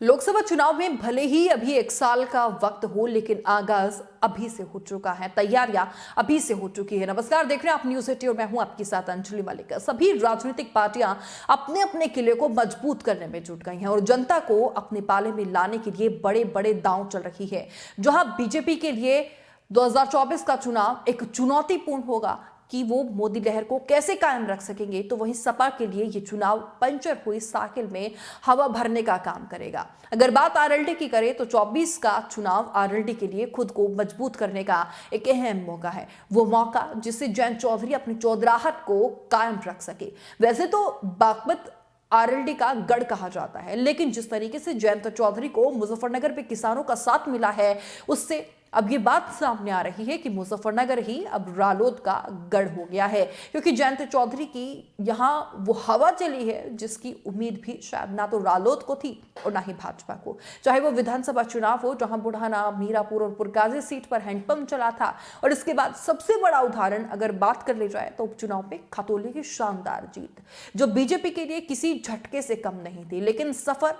लोकसभा चुनाव में भले ही अभी 1 साल का वक्त हो, लेकिन आगाज अभी से हो चुका है, तैयारियां अभी से हो चुकी है। नमस्कार, देख रहे हैं आप न्यूज़ 80 और मैं हूं आपके साथ अंजलि मलिक। सभी राजनीतिक पार्टियां अपने अपने किले को मजबूत करने में जुट गई हैं और जनता को अपने पाले में लाने के लिए बड़े बड़े दांव चल रही है। जहां बीजेपी के लिए 2024 का चुनाव एक चुनौतीपूर्ण होगा कि वो मोदी लहर को कैसे कायम रख सकेंगे, तो वहीं सपा के लिए ये चुनाव पंचर हुई साइकिल में हवा भरने का काम करेगा। अगर बात आरएलडी की करें तो 24 का चुनाव आरएलडी के लिए खुद को मजबूत करने का एक अहम मौका है। वो मौका जिससे जयंत चौधरी अपनी चौधराहट को कायम रख सके। वैसे तो बागपत आरएलडी का गढ़ कहा जाता है, लेकिन जिस तरीके से जयंत चौधरी को मुजफ्फरनगर पे किसानों का साथ मिला है, उससे अब ये बात सामने आ रही है कि मुजफ्फरनगर ही अब रालोद का गढ़ हो गया है, क्योंकि जयंत चौधरी की यहां वो हवा चली है जिसकी उम्मीद भी शायद ना तो रालोद को थी और ना ही भाजपा को। चाहे वो विधानसभा चुनाव हो, जहां बुढ़ाना, मीरापुर और पुरकाजी सीट पर हैंडपंप चला था, और इसके बाद सबसे बड़ा उदाहरण अगर बात कर ली जाए तो उपचुनाव में खतौली की शानदार जीत, जो बीजेपी के लिए किसी झटके से कम नहीं थी। लेकिन सफर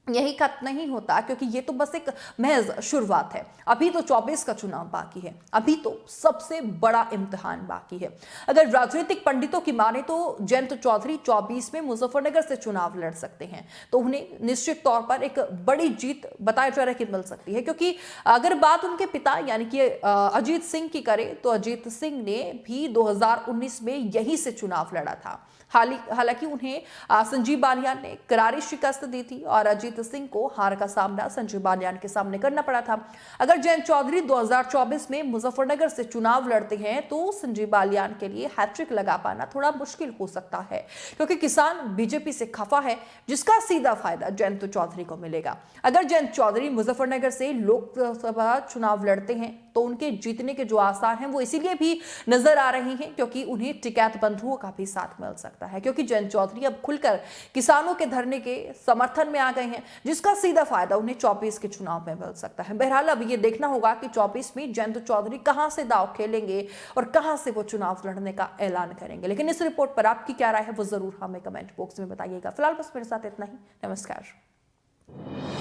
यही खत्म नहीं होता, क्योंकि ये तो बस एक महज शुरुआत है। अभी तो 24 का चुनाव बाकी है, अभी तो सबसे बड़ा इम्तिहान बाकी है। अगर राजनीतिक पंडितों की माने तो जयंत चौधरी 24 में मुजफ्फरनगर से चुनाव लड़ सकते हैं, तो उन्हें निश्चित तौर पर एक बड़ी जीत बताया जा रहा है कि मिल सकती है। क्योंकि अगर बात उनके पिता यानी कि अजीत सिंह की करें तो अजीत सिंह ने भी 2019 में यहीं से चुनाव लड़ा था। हालांकि उन्हें संजीव बालियान ने करारी शिकस्त दी थी और अजीत सिंह को हार का सामना संजीव बालियान के सामने करना पड़ा था। अगर जयंत चौधरी 2024 में मुजफ्फरनगर से चुनाव लड़ते हैं तो संजीव बालियान के लिए हैट्रिक लगा पाना थोड़ा मुश्किल हो सकता है, क्योंकि किसान बीजेपी से खफा है, जिसका सीधा फायदा जयंत चौधरी को मिलेगा। अगर जयंत चौधरी मुजफ्फरनगर से लोकसभा चुनाव लड़ते हैं तो उनके जीतने के जो आसार हैं वो इसीलिए भी नजर आ रही हैं क्योंकि उन्हें टिकैत बंधुओं का भी साथ मिल सकता है, क्योंकि जयंत चौधरी अब खुलकर किसानों के धरने के समर्थन में आ गए हैं, जिसका सीधा फायदा उन्हें 24 के चुनाव में मिल सकता है। बहरहाल अब ये देखना होगा कि 24 में जयंत चौधरी कहां से दांव खेलेंगे और कहां से वो चुनाव लड़ने का ऐलान करेंगे। लेकिन इस रिपोर्ट पर आपकी क्या राय है वो जरूर हमें कमेंट बॉक्स में बताइएगा। फिलहाल बस मेरे साथ इतना ही। नमस्कार।